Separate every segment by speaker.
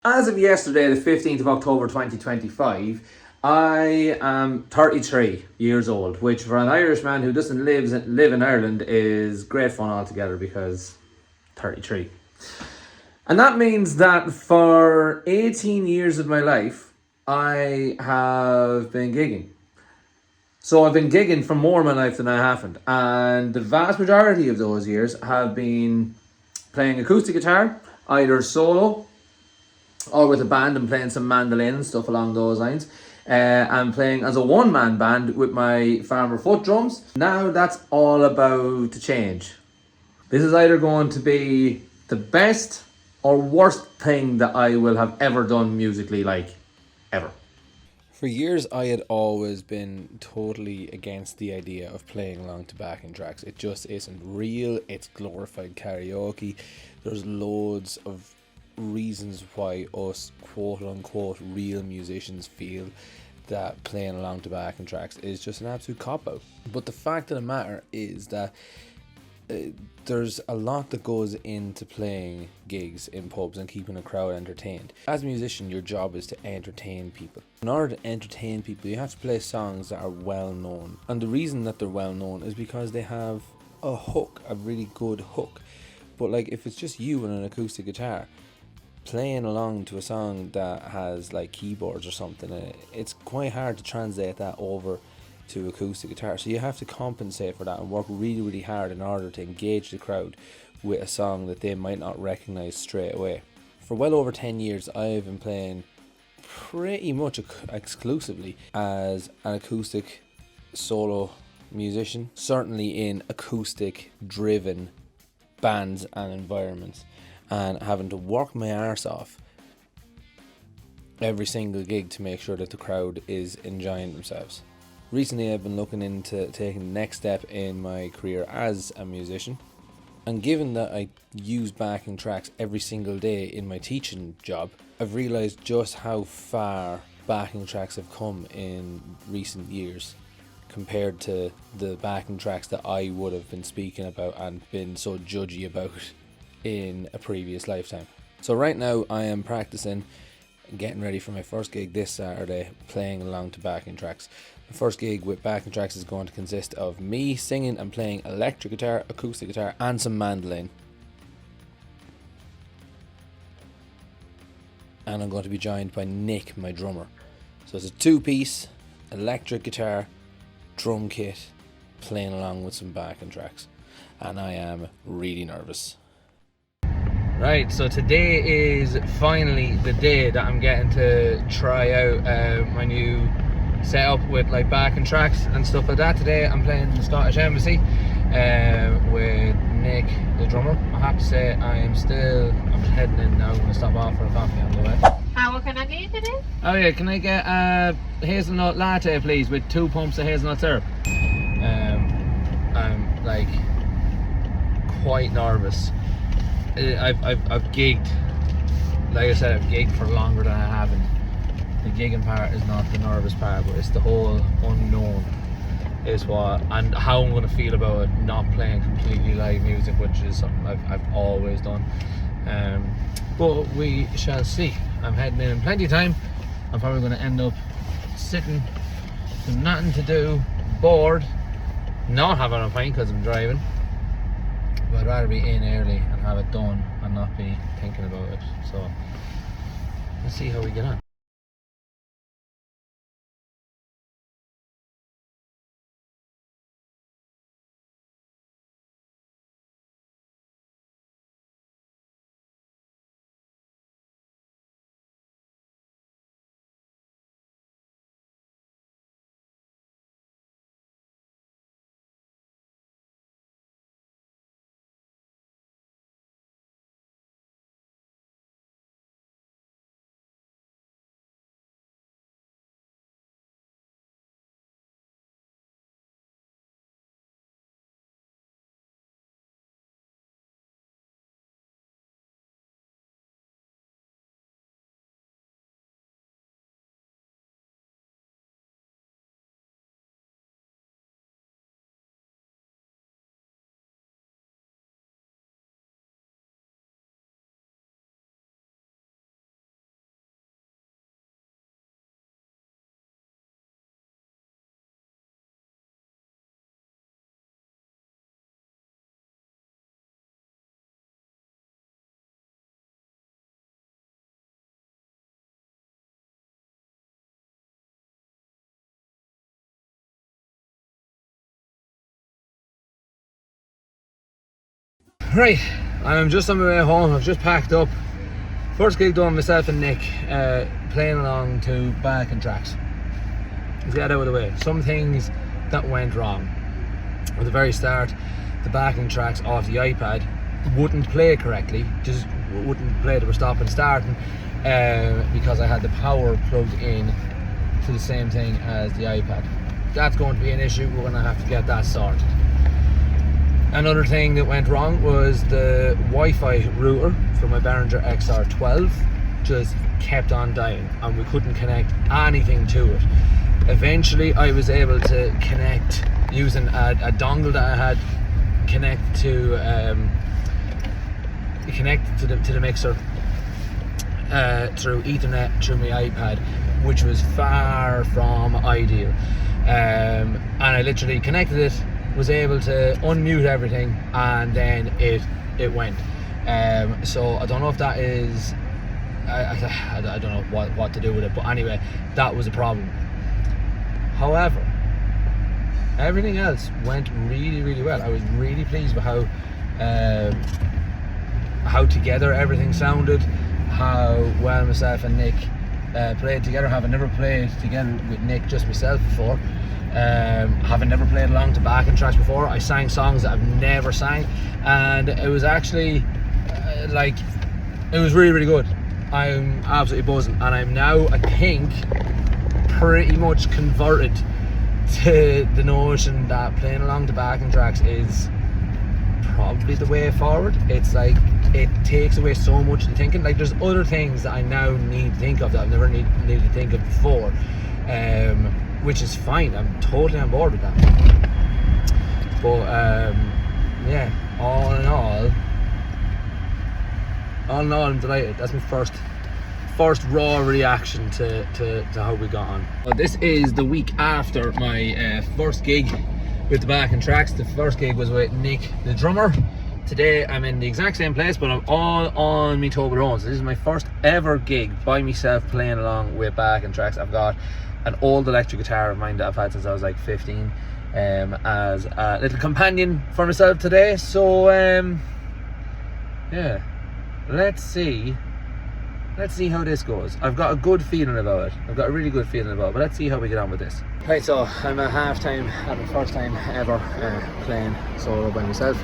Speaker 1: As of yesterday, the 15th of October 2025, I am 33 years old, which for an Irishman who doesn't live in Ireland is great fun altogether because 33. And that means that for 18 years of my life, I have been gigging. So I've been gigging for more of my life than I haven't. And the vast majority of those years have been playing acoustic guitar, either solo or with a band and playing some mandolin and stuff along those lines. I'm playing as a one-man band with my farmer foot drums. Now that's all about to change. This is either going to be the best or worst thing that I will have ever done musically, like, ever.
Speaker 2: For years, I had always been totally against the idea of playing along to backing tracks. It just isn't real. It's glorified karaoke. There's loads of reasons why us quote unquote real musicians feel that playing along to backing tracks is just an absolute cop out. But the fact of the matter is that there's a lot that goes into playing gigs in pubs and keeping a crowd entertained. As a musician, your job is to entertain people. In order to entertain people, you have to play songs that are well known. And the reason that they're well known is because they have a hook, a really good hook. But like if it's just you and an acoustic guitar playing along to a song that has like keyboards or something, it's quite hard to translate that over to acoustic guitar. So you have to compensate for that and work really hard in order to engage the crowd with a song that they might not recognize straight away. For well over 10 years I've been playing pretty much exclusively as an acoustic solo musician, certainly in acoustic driven bands and environments, and having to work my arse off every single gig to make sure that the crowd is enjoying themselves. Recently I've been looking into taking the next step in my career as a musician, and given that I use backing tracks every single day in my teaching job, I've realised just how far backing tracks have come in recent years compared to the backing tracks that I would have been speaking about and been so judgy about in a previous lifetime. So right now I am practicing, getting ready for my first gig this Saturday, playing along to backing tracks. The first gig with backing tracks is going to consist of me singing and playing electric guitar, acoustic guitar and some mandolin. And I'm going to be joined by Nick, my drummer. So it's a two-piece electric guitar, drum kit, playing along with some backing tracks. And I am really nervous. Right, so today is finally the day that I'm getting to try out my new setup with like backing tracks and stuff like that. Today I'm playing the Scottish Embassy with Nick, the drummer. I have to say I'm just heading in now. I'm going to stop off for a coffee on the way.
Speaker 3: What can I get you today?
Speaker 1: Oh yeah, can I get a hazelnut latte please with 2 pumps of hazelnut syrup? I'm like quite nervous. I've gigged, like I said, I've gigged for longer than I haven't. The gigging part is not the nervous part, but it's the whole unknown is what, and how I'm going to feel about it not playing completely live music, which is something I've always done. But we shall see. I'm heading in plenty of time. I'm probably going to end up sitting with nothing to do, bored, not having a pint because I'm driving. But I'd rather be in early and have it done and not be thinking about it. So let's see how we get on. Right, I'm just on my way home. I've just packed up. First gig done, myself and Nick playing along to backing tracks. Let's get out of the way. Some things that went wrong. At the very start, the backing tracks off the iPad wouldn't play correctly, just wouldn't play. They were stopping starting because I had the power plugged in to the same thing as the iPad. That's going to be an issue. We're going to have to get that sorted. Another thing that went wrong was the Wi-Fi router for my Behringer XR12 just kept on dying and we couldn't connect anything to it. Eventually I was able to connect using a dongle that I had connect to the mixer through Ethernet through my iPad, which was far from ideal. And I literally connected it, was able to unmute everything, and then it went. So I don't know if that is I don't know what to do with it, but anyway, that was a problem. However, everything else went really well. I was really pleased with how together everything sounded, how well myself and Nick played together. Having never played together with Nick, just myself before, having never played along to backing tracks before, I sang songs that I've never sang, and it was actually it was really good. I'm absolutely buzzing, and I'm now, I think, pretty much converted to the notion that playing along to backing tracks is probably the way forward. It's like, it takes away so much of the thinking. Like, there's other things that I now need to think of that I've never needed to think of before, which is fine. I'm totally on board with that. But yeah, all in all, I'm delighted. That's my first raw reaction to how we got on. Well, this is the week after my first gig with the backing tracks. The first gig was with Nick, the drummer. Today I'm in the exact same place, but I'm all on my Tober own. So this is my first ever gig by myself playing along with backing tracks. I've got an old electric guitar of mine that I've had since I was like 15 as a little companion for myself today. So yeah, let's see how this goes. I've got a good feeling about it. I've got a really good feeling about it, but let's see how we get on with this. Right, so I'm at half-time, at the first time ever playing solo by myself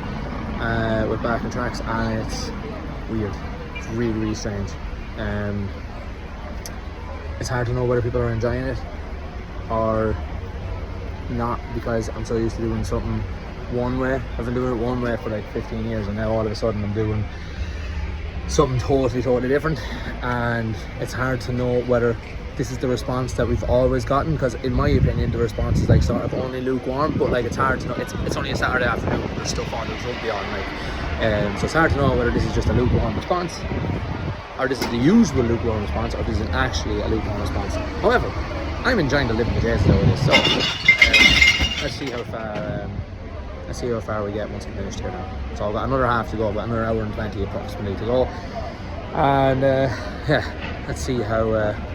Speaker 1: with backing tracks, and it's weird. It's really strange. It's hard to know whether people are enjoying it or not, because I'm so used to doing something one way. I've been doing it one way for like 15 years, and now all of a sudden I'm doing something totally different, and it's hard to know whether this is the response that we've always gotten, because in my opinion the response is like sort of only lukewarm, but like it's hard to know. It's only a Saturday afternoon, there's stuff on, there's rugby on, like so it's hard to know whether this is just a lukewarm response, or this is the usual lukewarm response, or this is actually a lukewarm response. However, I'm enjoying the living the days though it is, so let's see how far we get once we finish here now. So I've got another half to go, about another hour and 20 approximately to go, and yeah, let's see how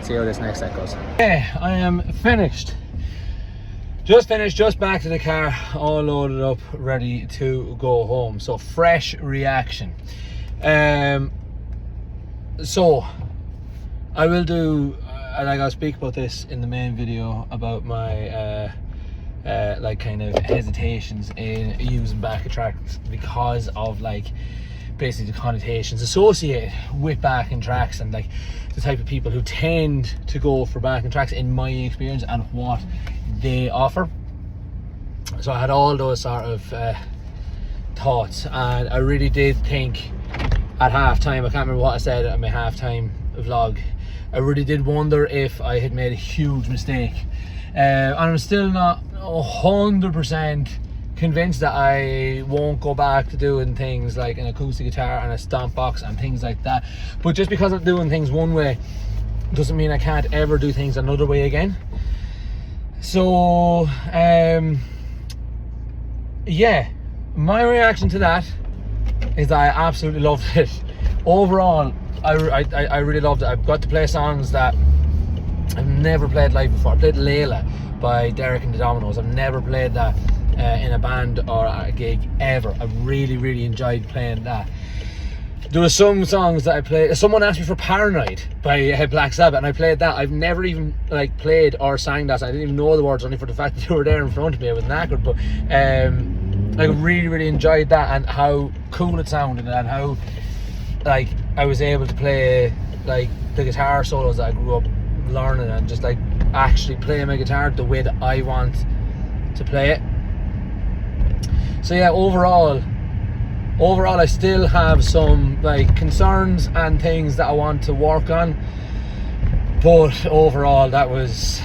Speaker 1: this next set goes. Okay, I am finished. Just back to the car, all loaded up, ready to go home. So fresh reaction. So I will do, like I'll speak about this in the main video about my like kind of hesitations in using backing tracks, because of like basically the connotations associated with backing tracks, and like the type of people who tend to go for backing tracks in my experience and what they offer. So I had all those sort of thoughts, and I really did think at halftime, I can't remember what I said at my halftime vlog, I really did wonder if I had made a huge mistake, and I'm still not 100% convinced that I won't go back to doing things like an acoustic guitar and a stomp box and things like that. But just because I'm doing things one way doesn't mean I can't ever do things another way again. So yeah, my reaction to that is that I absolutely loved it. Overall, I really loved it. I've got to play songs that I've never played live before. I played Layla by Derek and the Dominoes. I've never played that
Speaker 2: in a band or at a gig ever. I really, really enjoyed playing that. There were some songs that I played. Someone asked me for Paranoid by Black Sabbath, and I played that. I've never even like played or sang that. So I didn't even know the words, only for the fact that they were there in front of me. I was knackered, but I really, really enjoyed that, and how cool it sounded, and how like I was able to play like the guitar solos that I grew up learning, and just like actually play my guitar the way that I want to play it. So yeah, overall I still have some like concerns and things that I want to work on, but overall that was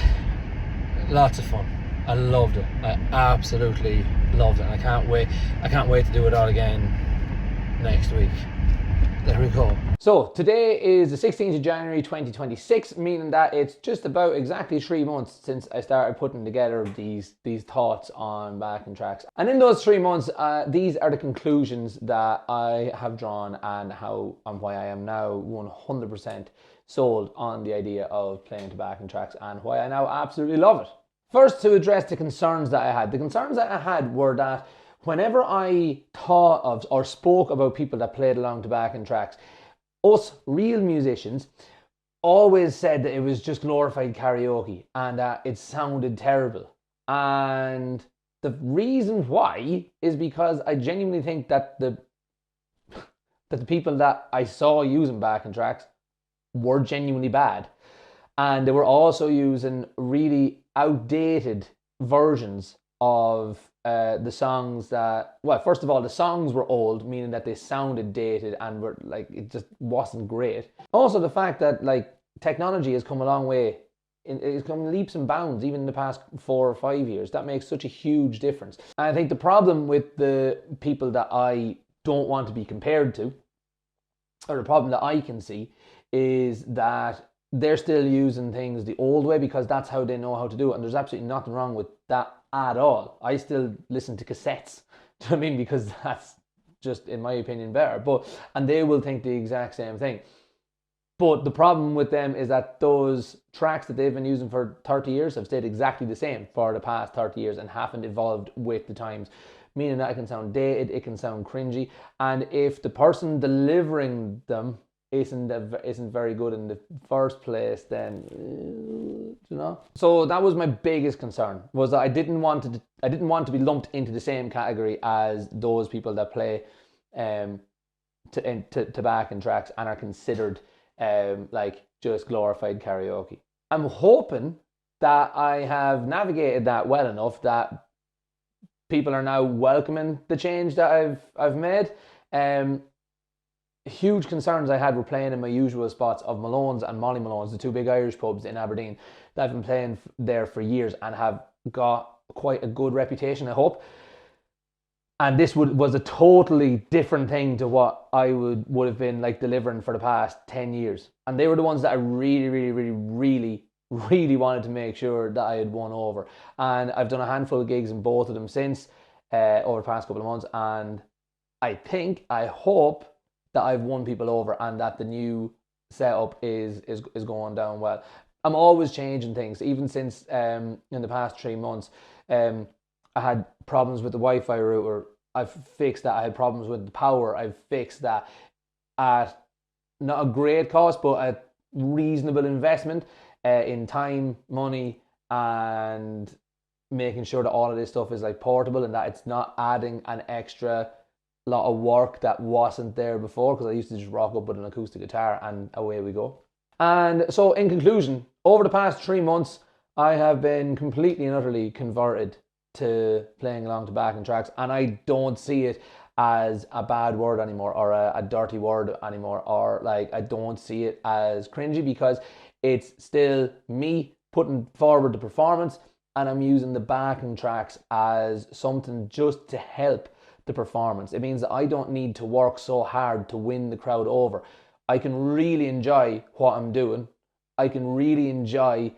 Speaker 2: lots of fun. I loved it. I absolutely loved it, and I can't wait to do it all again next week. There we go. So today is the 16th of January 2026, meaning that it's just about exactly 3 months since I started putting together these thoughts on backing tracks. And in those 3 months, these are the conclusions that I have drawn, and why I am now 100% sold on the idea of playing to backing tracks, and why I now absolutely love it. First, to address the concerns that I had. The concerns that I had were that whenever I thought of or spoke about people that played along to backing tracks, us real musicians always said that it was just glorified karaoke and that it sounded terrible. And the reason why is because I genuinely think that the people that I saw using backing tracks were genuinely bad. And they were also using really outdated versions of the songs that, well, first of all, the songs were old, meaning that they sounded dated and were like, it just wasn't great. Also, the fact that like technology has come a long way. It's come leaps and bounds, even in the past 4 or 5 years. That makes such a huge difference. And I think the problem with the people that I don't want to be compared to, or the problem that I can see, is that they're still using things the old way because that's how they know how to do it. And there's absolutely nothing wrong with that at all. I still listen to cassettes, do you know what I mean? Because that's just, in my opinion, better. And they will think the exact same thing. But the problem with them is that those tracks that they've been using for 30 years have stayed exactly the same for the past 30 years and haven't evolved with the times. Meaning that it can sound dated, it can sound cringy. And if the person delivering them isn't very good in the first place, then you know. So that was my biggest concern, was that I didn't want to be lumped into the same category as those people that play to backing tracks and are considered like just glorified karaoke. I'm hoping that I have navigated that well enough that people are now welcoming the change that I've made. Huge concerns I had were playing in my usual spots of Malone's and Molly Malone's, the two big Irish pubs in Aberdeen that I've been playing there for years and have got quite a good reputation, I hope. And this was a totally different thing to what I would have been like delivering for the past 10 years. And they were the ones that I really, really, really, really, really wanted to make sure that I had won over. And I've done a handful of gigs in both of them since over the past couple of months. And I hope that I've won people over and that the new setup is going down well. I'm always changing things, even since in the past 3 months. I had problems with the Wi-Fi router. I've fixed that. I had problems with the power. I've fixed that at not a great cost, but a reasonable investment in time, money, and making sure that all of this stuff is like portable and that it's not adding an extra lot of work that wasn't there before, because I used to just rock up with an acoustic guitar and away we go. And so in conclusion, over the past 3 months, I have been completely and utterly converted to playing along to backing tracks, and I don't see it as a bad word anymore or a dirty word anymore, or like I don't see it as cringy, because it's still me putting forward the performance, and I'm using the backing tracks as something just to help the performance. It means that I don't need to work so hard to win the crowd over. I can really enjoy what I'm doing. I can really enjoy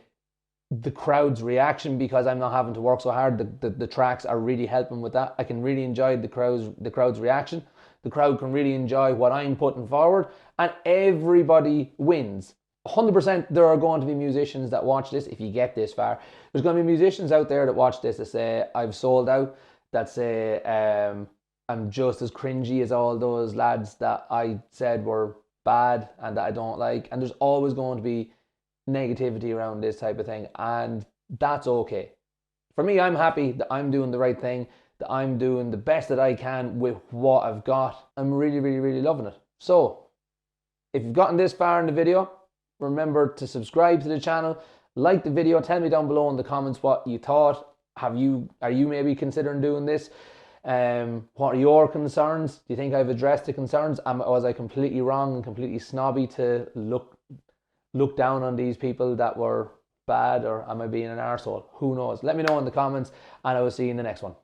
Speaker 2: the crowd's reaction because I'm not having to work so hard. The tracks are really helping with that. I can really enjoy the crowd's reaction. The crowd can really enjoy what I'm putting forward, and everybody wins. 100% there are going to be musicians that watch this, if you get this far. There's going to be musicians out there that watch this that say, I've sold out. that say I'm just as cringy as all those lads that I said were bad and that I don't like. And there's always going to be negativity around this type of thing, and that's okay. For me, I'm happy that I'm doing the right thing, that I'm doing the best that I can with what I've got. I'm really, really, really loving it. So, if you've gotten this far in the video, remember to subscribe to the channel, like the video, tell me down below in the comments what you thought. Are you maybe considering doing this? What are your concerns? Do you think I've addressed the concerns? Was I completely wrong and completely snobby to look down on these people that were bad, or am I being an arsehole? Who knows? Let me know in the comments, and I will see you in the next one.